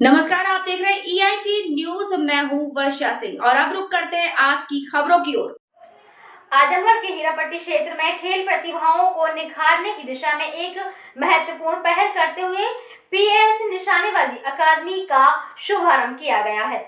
नमस्कार, आप देख रहे हैं EIT न्यूज। मैं हूं वर्षा सिंह और अब रुक करते हैं आज की खबरों की ओर। आजमगढ़ के हीरापट्टी क्षेत्र में खेल प्रतिभाओं को निखारने की दिशा में एक महत्वपूर्ण पहल करते हुए PS निशानेबाजी अकादमी का शुभारंभ किया गया है।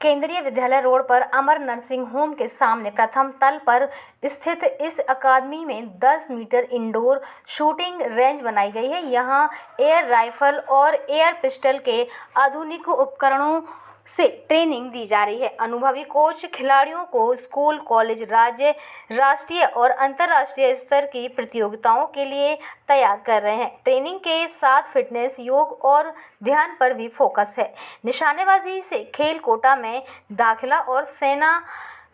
केंद्रीय विद्यालय रोड पर अमर नर्सिंग होम के सामने प्रथम तल पर स्थित इस अकादमी में 10 मीटर इंडोर शूटिंग रेंज बनाई गई है। यहाँ एयर राइफल और एयर पिस्टल के आधुनिक उपकरणों से ट्रेनिंग दी जा रही है। अनुभवी कोच खिलाड़ियों को स्कूल, कॉलेज, राज्य, राष्ट्रीय और अंतर्राष्ट्रीय स्तर की प्रतियोगिताओं के लिए तैयार कर रहे हैं। ट्रेनिंग के साथ फिटनेस, योग और ध्यान पर भी फोकस है। निशानेबाजी से खेल कोटा में दाखिला और सेना,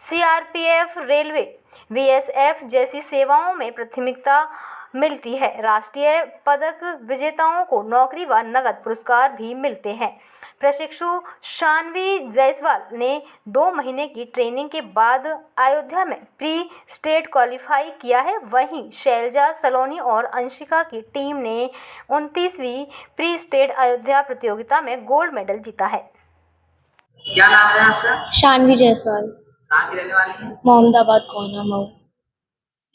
CRPF, रेलवे, BSF जैसी सेवाओं में प्राथमिकता मिलती है। राष्ट्रीय पदक विजेताओं को नौकरी व नगद पुरस्कार भी मिलते हैं। प्रशिक्षु शानवी जायसवाल ने 2 महीने की ट्रेनिंग के बाद अयोध्या में प्री स्टेट क्वालिफाई किया है। वहीं शैलजा सलोनी और अंशिका की टीम ने 29वीं प्री स्टेट अयोध्या प्रतियोगिता में गोल्ड मेडल जीता है। क्या नाम है आपका? शानवी जायसवाल। कहाँ की रहने वाली है? मोहम्मदाबाद कोना मऊ।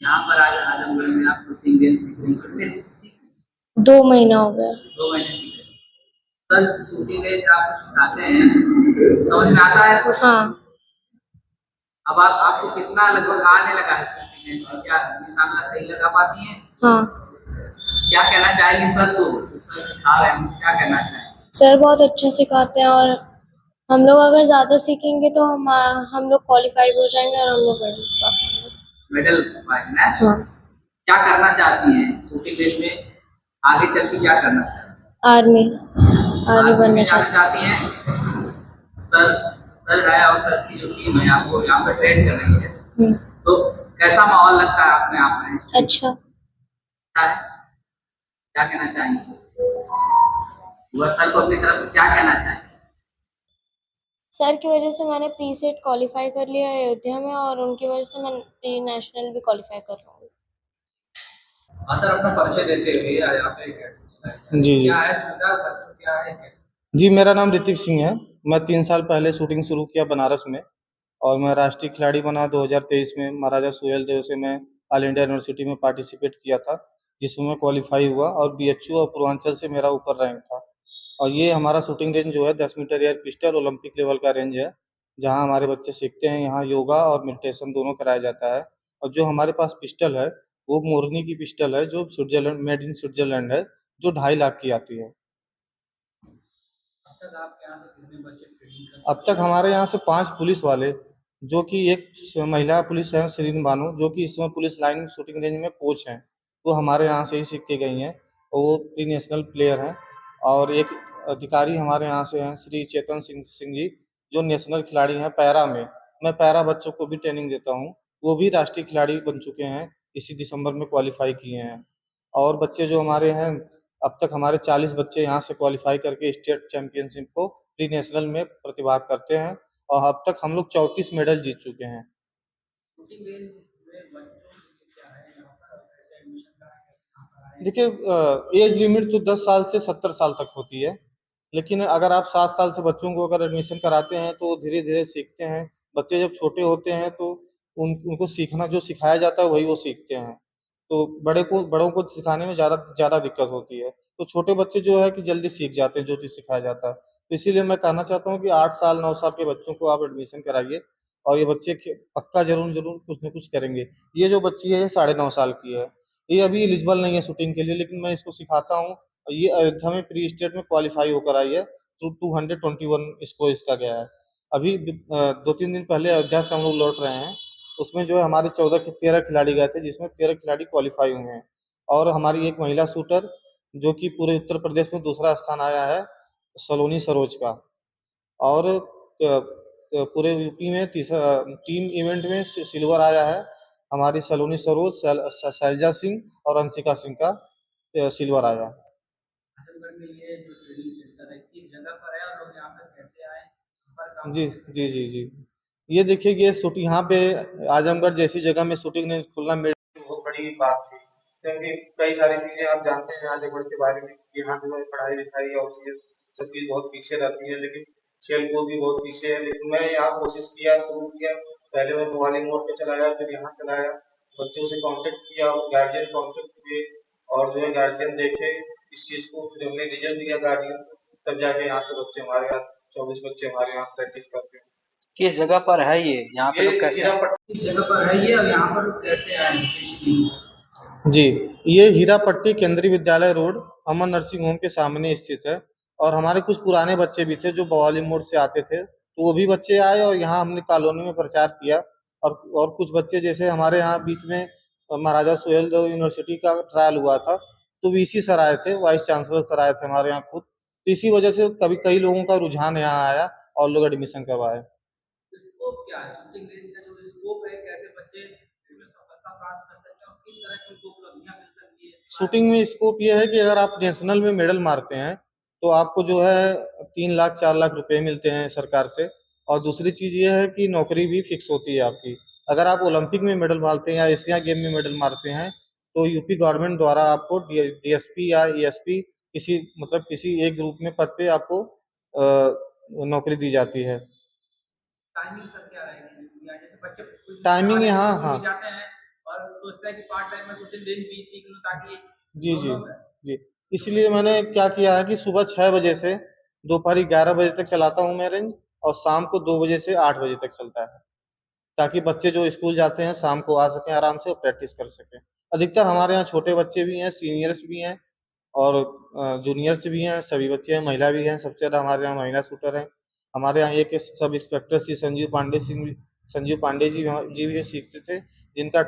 यहाँ पर आज आजमगढ़ में आप शूटिंग रेंज सीख रही हैं। कितने दिन से सीख रही हैं? 2 महीना हो गया। 2 महीने सीख रही हैं। सर शूटिंग रेंज आपको सिखाते हैं, समझ में आता है कुछ? हाँ। अब आपको कितना लगभग आने लगा है शूटिंग रेंज में? क्या निशाना सही लगा पाती हैं? हाँ। क्या कहना चाहेंगे सर को? सर सिखा रहे हैं, क्या कहना चाहेंगे? सर बहुत अच्छा सिखाते हैं और हम लोग अगर ज़्यादा सीखेंगे तो हम लोग क्वालिफाई हो जाएंगे और हम लोग मेडल पाएंगे ना? हाँ। क्या करना चाहती हैं शूटिंग रेंज में? आगे चल के क्या करना चाहती हैं? आर्मी बनना चाहती हैं? सर है और सर की जो टीम है आपको यहाँ पर ट्रेन कर रही है, तो कैसा माहौल लगता है अपने आप में? अच्छा। क्या कहना चाहेंगे वह सर को अपनी तरफ से क्या कहना चाहेंगे? सर की वजह से मैंने प्री सेट क्वालिफाई कर लिया है अयोध्या में और उनकी वजह से मैं प्री नेशनल भी क्वालिफाई कर लूँगी। हाँ सर, अपना परिचय देते हुए यहाँ पे जी क्या है क्या है कैसे? जी, मेरा नाम ऋतिक सिंह है। मैं 3 साल पहले शूटिंग शुरू किया बनारस में और मैं राष्ट्रीय खिलाड़ी बना 2023 में। महाराजा सुहेलदेव से मैं ऑल इंडिया यूनिवर्सिटी में पार्टिसिपेट किया था, जिसमें मैं क्वालिफाई हुआ और BHU और पूर्वांचल से मेरा ऊपर रैंक था। और ये हमारा शूटिंग रेंज जो है 10 metre air pistol Olympic level का रेंज है, जहाँ हमारे बच्चे सीखते हैं। यहाँ योगा और मेडिटेशन दोनों कराया जाता है। और जो हमारे पास पिस्टल है वो मोरनी की पिस्टल है, जो स्विट्जरलैंड, मेड इन स्विट्जरलैंड है, जो 2.5 लाख की आती है। अब तक हमारे यहाँ से 5 पुलिस वाले, जो कि एक महिला पुलिस है शिरीन बानो, जो कि इस समय पुलिस लाइन शूटिंग रेंज में कोच हैं, वो हमारे यहाँ से ही सीख के गई हैं और वो प्री नेशनल प्लेयर हैं। और एक अधिकारी हमारे यहाँ से हैं श्री चेतन सिंह जी, जो नेशनल खिलाड़ी हैं पैरा में। मैं पैरा बच्चों को भी ट्रेनिंग देता हूँ, वो भी राष्ट्रीय खिलाड़ी बन चुके हैं, इसी दिसंबर में क्वालिफाई किए हैं। और बच्चे जो हमारे हैं, अब तक हमारे 40 बच्चे यहाँ से क्वालिफाई करके स्टेट चैंपियनशिप को प्री नेशनल में प्रतिभाग करते हैं और अब तक हम लोग 34 मेडल जीत चुके हैं। देखिए, एज लिमिट तो 10 साल से 70 साल तक होती है, लेकिन अगर आप 7 साल से बच्चों को अगर एडमिशन कराते हैं तो धीरे धीरे सीखते हैं। बच्चे जब छोटे होते हैं तो उनको सीखना, जो सिखाया जाता है वही वो सीखते हैं। तो बड़ों को सिखाने में ज़्यादा दिक्कत होती है। तो छोटे बच्चे जो है कि जल्दी सीख जाते हैं जो चीज़ सिखाया जाता है। तो इसीलिए मैं कहना चाहता हूँ कि 8 साल 9 साल के बच्चों को आप एडमिशन कराइए और ये बच्चे पक्का ज़रूर कुछ न कुछ करेंगे। ये जो बच्ची है ये 9.5 साल की है, ये अभी एलिजिबल नहीं है शूटिंग के लिए, लेकिन मैं इसको सिखाता हूँ और ये अयोध्या में प्री स्टेट में क्वालिफाई होकर आई है। 221 इसको इसका गया है। अभी 2-3 दिन पहले अयोध्या से हम लोग लौट रहे हैं, उसमें जो है हमारे 13 खिलाड़ी गए थे, जिसमें 13 खिलाड़ी क्वालिफाई हुए हैं। और हमारी एक महिला शूटर जो कि पूरे उत्तर प्रदेश में दूसरा स्थान आया है, सलोनी सरोज का। और पूरे यूपी में टीम इवेंट में सिल्वर आया है हमारी सलोनी सरोज, शैलजा सिंह और अंशिका सिंह का सिल्वर आया। आजमगढ़ में ये जो ट्रेनिंग सेंटर है किस जगह पर है और लोग यहाँ पर कैसे आए? जी। ये देखिए, ये शूटिंग यहाँ पे आजमगढ़ जैसी जगह में शूटिंग रेंज खुलना मेरे लिए बहुत बड़ी बात थी, क्योंकि कई सारी चीज़ें आप जानते हैं आजमगढ़ के बारे में कि यहाँ जो है पढ़ाई लिखाई और चीज़ें सब चीज़ बहुत पीछे रहती है, लेकिन खेल कूद भी बहुत पीछे है। लेकिन मैं यहाँ कोशिश किया, शुरू किया, पहले मैं मोहाली मोड़ पे चलाया, फिर यहाँ चलाया, बच्चों से कांटेक्ट किया, गार्जियन कांटेक्ट हुए और जो है गार्जियन देखे इस चीज़ को, फिर हमने रिजल्ट दिया गार्जियन, तब जाके यहाँ से बच्चे हमारे यहाँ 24 बच्चे हमारे यहाँ प्रैक्टिस करते हैं। किस जगह पर है ये, यहाँ पे ये लोग कैसे आए? हीरापट्टी किस जगह पर है ये और यहाँ पर लोग कैसे आए हैं? जी, ये हीरापट्टी केंद्रीय विद्यालय रोड अमन नर्सिंग होम के सामने स्थित है और हमारे कुछ पुराने बच्चे भी थे जो बवाली मोड़ से आते थे, तो वो भी बच्चे आए और यहाँ हमने कॉलोनी में प्रचार किया और कुछ बच्चे जैसे हमारे यहाँ बीच में महाराजा सुहेलदेव यूनिवर्सिटी का ट्रायल हुआ था, तो वीसी सर आए थे, वाइस चांसलर सर आए थे हमारे यहाँ खुद, तो इसी वजह से कई लोगों का रुझान यहाँ आया और लोग एडमिशन करवाए। स्कोप क्या है? शूटिंग रेंज का जो स्कोप है, कैसे बच्चे इसमें सफलता प्राप्त कर सकते हैं और किस तरह की उनको उपलब्धियां मिल सकती है? शूटिंग में स्कोप ये है कि अगर आप नेशनल में मेडल मारते हैं तो आपको जो है 3 लाख 4 लाख रुपए मिलते हैं सरकार से, और दूसरी चीज़ ये है कि नौकरी भी फिक्स होती है आपकी। अगर आप ओलंपिक में मेडल मारते हैं या एशिया गेम में मेडल मारते हैं तो यूपी गवर्नमेंट द्वारा आपको डीएसपी या ईएसपी किसी एक ग्रुप में पद पे आपको नौकरी दी जाती है। टाइमिंग सर क्या रहेगी? या जैसे बच्चे कुछ टाइमिंग सारे यहाँ, स्कूल हाँ, में जाते हैं और सोचते हैं कि पार्ट टाइम में शूटिंग रेंज भी सीख लूं ताकि जी जी दोनों में जी, इसलिए मैंने क्या किया है कि सुबह 6 बजे से दोपहर 11 बजे तक चलाता हूँ मैं रेंज, और शाम को 2 बजे से 8 बजे तक चलता है, ताकि बच्चे जो स्कूल जाते हैं शाम को आ सकें आराम से और प्रैक्टिस कर सकें। अधिकतर हमारे यहाँ छोटे बच्चे भी हैं, सीनियर्स भी हैं और जूनियर्स भी हैं, सभी बच्चे हैं, महिला भी हैं, सबसे ज़्यादा हमारे यहाँ महिला शूटर हैं। हमारे यहाँ एक सब इंस्पेक्टर श्री संजीव पांडे जी भी सीखते थे, जिनका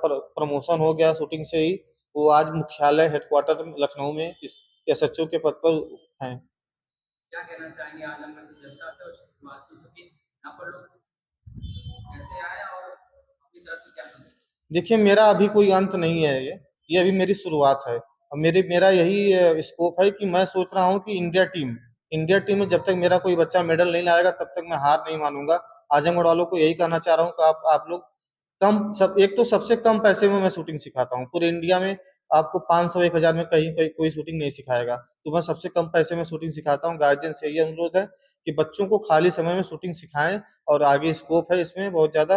प्रमोशन हो गया शूटिंग से ही, वो आज मुख्यालय हेडक्वार्टर लखनऊ में एसएचओ के पद पर हैं। क्या कहना चाहेंगे आजमगढ़ की जनता से और वासियों से कि यहाँ पर लोग कैसे आए और अपनी तरफ से क्या समझे? देखिए, मेरा अभी कोई अंत नहीं है, ये अभी मेरी शुरुआत है और मेरा यही स्कोप है कि मैं सोच रहा हूँ कि इंडिया टीम में जब तक मेरा कोई बच्चा मेडल नहीं लाएगा तब तक मैं हार नहीं मानूंगा। आजमगढ़ वालों को यही कहना चाह रहा हूँ कि आप लोग एक तो सबसे कम पैसे में मैं शूटिंग सिखाता हूँ पूरे इंडिया में। आपको 500-1000 में कहीं कहीं कोई शूटिंग नहीं सिखाएगा, तो मैं सबसे कम पैसे में शूटिंग सिखाता हूँ। गार्जियन से ये अनुरोध है कि बच्चों को खाली समय में शूटिंग सिखाएं और आगे स्कोप है इसमें बहुत ज़्यादा,